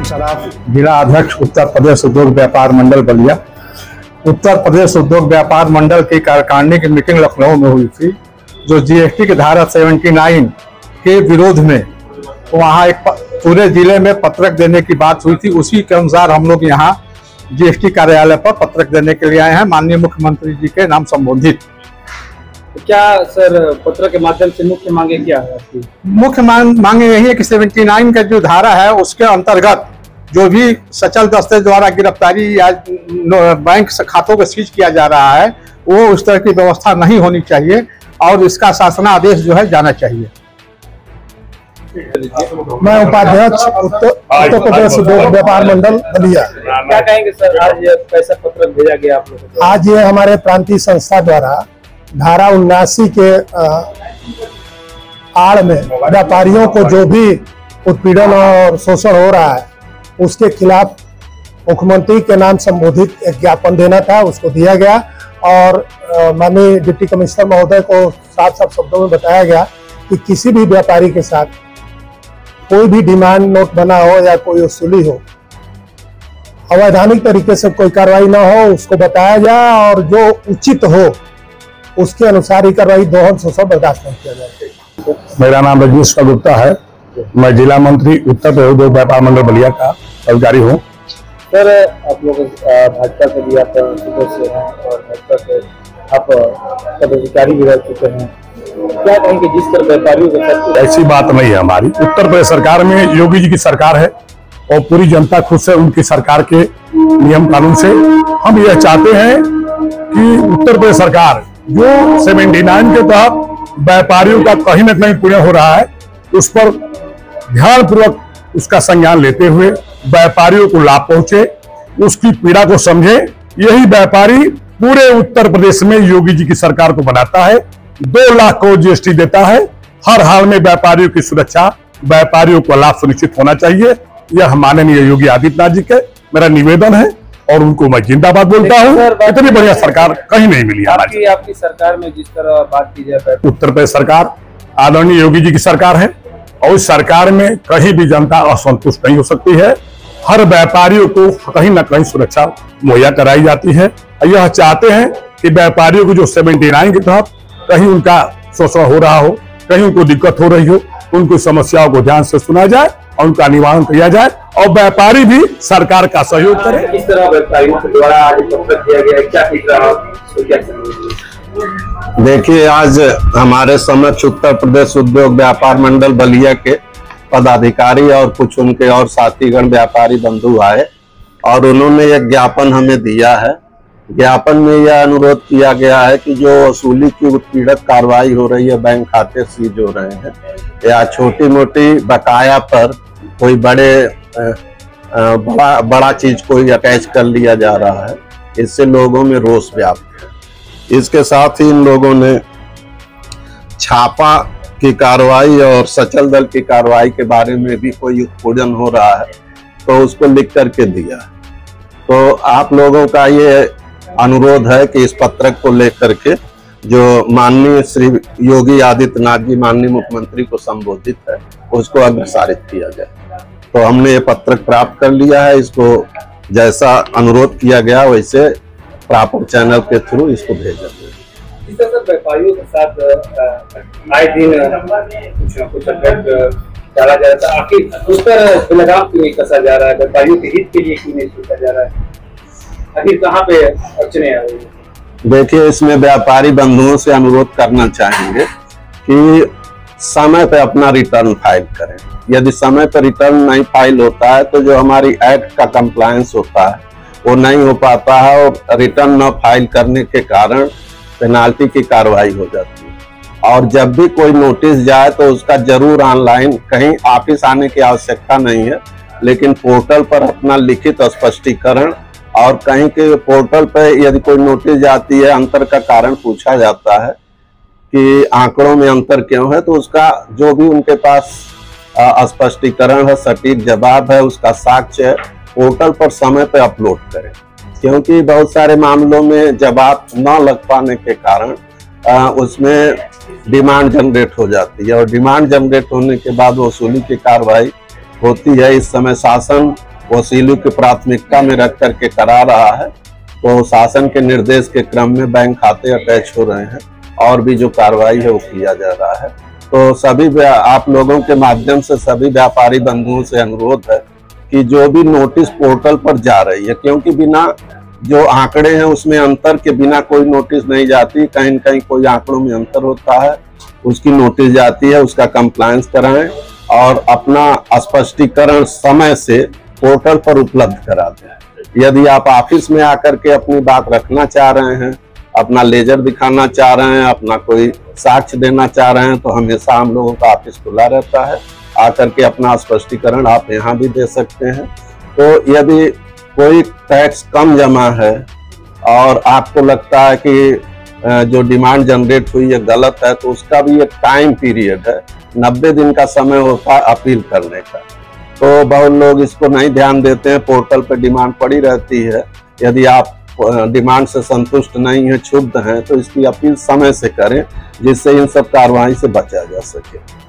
सराफ, जिला अध्यक्ष उत्तर प्रदेश उद्योग व्यापार मंडल बलिया। उत्तर प्रदेश उद्योग व्यापार मंडल की कार्यकारिणी की मीटिंग लखनऊ में हुई थी, जो जीएसटी की धारा 79 के विरोध में वहाँ एक पूरे जिले में पत्रक देने की बात हुई थी। उसी के अनुसार हम लोग यहाँ जीएसटी कार्यालय पर पत्रक देने के लिए आए हैं, माननीय मुख्यमंत्री जी के नाम संबोधित। क्या सर पत्र के माध्यम से मुख्य मांगे क्या है आपकी? मुख्य मांगे यही है कि 79 का जो धारा है उसके अंतर्गत जो भी सचल दस्ते द्वारा गिरफ्तारी या बैंक खातों को सीज किया जा रहा है वो उस तरह की व्यवस्था नहीं होनी चाहिए और इसका शासनादेश जो है जाना चाहिए। मैं उपाध्यक्ष उत्तर प्रदेश उद्योग व्यापार मंडल बलिया। क्या कहेंगे सर, आज कैसा पत्र भेजा गया आप लोगों को? आज ये हमारे प्रांतीय संस्था द्वारा धारा 79 के आड़ में व्यापारियों को जो भी उत्पीड़न और शोषण हो रहा है उसके खिलाफ मुख्यमंत्री के नाम संबोधित एक ज्ञापन देना था, उसको दिया गया और माननीय डिप्टी कमिश्नर महोदय को साफ साफ शब्दों में बताया गया कि किसी भी व्यापारी के साथ कोई भी डिमांड नोट बना हो या कोई वसूली हो, अवैधानिक तरीके से कोई कार्रवाई ना हो, उसको बताया जाए और जो उचित हो उसके अनुसार ही कार्रवाई दोहन शोषण बर्दाश्त नहीं किया जाए। मेरा नाम रजनीश गुप्ता है, मैं जिला मंत्री उत्तर प्रदेश उद्योग व्यापार मंडल बलिया का अधिकारी हूँ। सर आप लोग भाजपा के लिए आप सदस्य हैं और भाजपा के आप पदाधिकारी भी रह चुके हैं, क्या कहेंगे जिस तरह व्यापारियों के साथ? ऐसी बात नहीं है, हमारी उत्तर प्रदेश सरकार में योगी जी की सरकार है और पूरी जनता खुश है उनकी सरकार के नियम कानून से। हम यह चाहते हैं कि उत्तर प्रदेश सरकार जो 79 के तहत व्यापारियों का कहीं न कहीं पुण्य हो रहा है उस पर ध्यानपूर्वक उसका संज्ञान लेते हुए व्यापारियों को लाभ पहुंचे, उसकी पीड़ा को समझे। यही व्यापारी पूरे उत्तर प्रदेश में योगी जी की सरकार को बनाता है, 2 लाख करोड़ जीएसटी देता है। हर हाल में व्यापारियों की सुरक्षा, व्यापारियों को लाभ सुनिश्चित होना चाहिए। यह माननीय योगी आदित्यनाथ जी के मेरा निवेदन है और उनको मैं जिंदाबाद बोलता हूँ। इतनी बढ़िया सरकार कहीं नहीं मिली आपकी सरकार में जिस तरह बात की जाए, उत्तर प्रदेश सरकार आदरणीय योगी जी की सरकार है और इस सरकार में कहीं भी जनता असंतुष्ट नहीं हो सकती है। हर व्यापारियों को कहीं ना कहीं सुरक्षा मुहैया कराई जाती है। यह चाहते हैं कि व्यापारियों को जो 79 के तहत कहीं उनका शोषण हो रहा हो, कहीं उनको दिक्कत हो रही हो, उनकी समस्याओं को ध्यान से सुना जाए और उनका निवारण किया जाए और व्यापारी भी सरकार का सहयोग करें। किस तरह व्यापारियों के द्वारा आज पत्र दिया गया है, क्या दिख रहा है? देखिए, आज हमारे समक्ष उत्तर प्रदेश उद्योग व्यापार मंडल बलिया के पदाधिकारी और कुछ उनके और साथीगण व्यापारी बंधु आए और उन्होंने एक ज्ञापन हमें दिया है। ज्ञापन में यह अनुरोध किया गया है कि जो वसूली की उत्पीड़क कार्रवाई हो रही है, बैंक खाते सीज हो रहे हैं या छोटी मोटी बकाया पर कोई बड़ा चीज कोई अटैच कर लिया जा रहा है, इससे लोगों में रोष व्याप्त है। इसके साथ ही इन लोगों ने छापा की कार्रवाई और सचल दल की कार्रवाई के बारे में भी कोई उत्पीड़न हो रहा है तो उसको लिख करके दिया। तो आप लोगों का ये अनुरोध है कि इस पत्रक को लेकर के जो माननीय श्री योगी आदित्यनाथ जी माननीय मुख्यमंत्री को संबोधित है उसको अग्रसारित किया जाए। तो हमने ये पत्रक प्राप्त कर लिया है, इसको जैसा अनुरोध किया गया वैसे प्रॉपर चैनल के थ्रू इसको भेजा जाए। व्यापारियों के साथ आए दिन कुछ न कुछ डाला जा रहा है, आखिर उस पर लगाम क्यों नहीं कसा जा रहा है? व्यापारियों के हित के लिए क्यों नहीं सोचा जा रहा है? आखिर कहाँ पे अड़चने आ रही है? देखिए, इसमें व्यापारी बंधुओं से अनुरोध करना चाहेंगे कि समय पे अपना रिटर्न फाइल करें। यदि समय पर रिटर्न नहीं फाइल होता है तो जो हमारी एक्ट का कंप्लायंस होता है वो नहीं हो पाता है और रिटर्न न फाइल करने के कारण पेनाल्टी की कार्रवाई हो जाती है। और जब भी कोई नोटिस जाए तो उसका जरूर ऑनलाइन, कहीं ऑफिस आने की आवश्यकता नहीं है, लेकिन पोर्टल पर अपना लिखित स्पष्टीकरण और कहीं के पोर्टल पर यदि कोई नोटिस जाती है, अंतर का कारण पूछा जाता है कि आंकड़ों में अंतर क्यों है, तो उसका जो भी उनके पास स्पष्टीकरण है, सटीक जवाब है, उसका साक्ष्य है, पोर्टल पर समय पर अपलोड करें। क्योंकि बहुत सारे मामलों में जवाब न लग पाने के कारण उसमें डिमांड जनरेट हो जाती है और डिमांड जनरेट होने के बाद वसूली की कार्रवाई होती है। इस समय शासन वसूली की प्राथमिकता में रख करके करा रहा है। तो शासन के निर्देश के क्रम में बैंक खाते अटैच हो रहे हैं और भी जो कार्रवाई है वो किया जा रहा है। तो सभी आप लोगों के माध्यम से सभी व्यापारी बंधुओं से अनुरोध है कि जो भी नोटिस पोर्टल पर जा रही है, क्योंकि बिना जो आंकड़े हैं उसमें अंतर के बिना कोई नोटिस नहीं जाती, कहीं न कहीं कोई आंकड़ों में अंतर होता है, उसकी नोटिस जाती है, उसका कंप्लायंस कराएं और अपना स्पष्टीकरण समय से पोर्टल पर उपलब्ध करा दें। यदि आप ऑफिस में आकर के अपनी बात रखना चाह रहे हैं, अपना लेजर दिखाना चाह रहे हैं, अपना कोई साक्ष्य देना चाह रहे हैं, तो हमेशा हम लोगों का ऑफिस खुला रहता है। आकर के अपना स्पष्टीकरण आप यहाँ भी दे सकते हैं। तो यदि कोई टैक्स कम जमा है और आपको लगता है कि जो डिमांड जनरेट हुई है गलत है, तो उसका भी एक टाइम पीरियड है, 90 दिन का समय होता है अपील करने का। तो बहुत लोग इसको नहीं ध्यान देते हैं, पोर्टल पर डिमांड पड़ी रहती है। यदि आप डिमांड से संतुष्ट नहीं है, क्षुब्ध हैं, तो इसकी अपील समय से करें, जिससे इन सब कार्रवाई से बचा जा सके।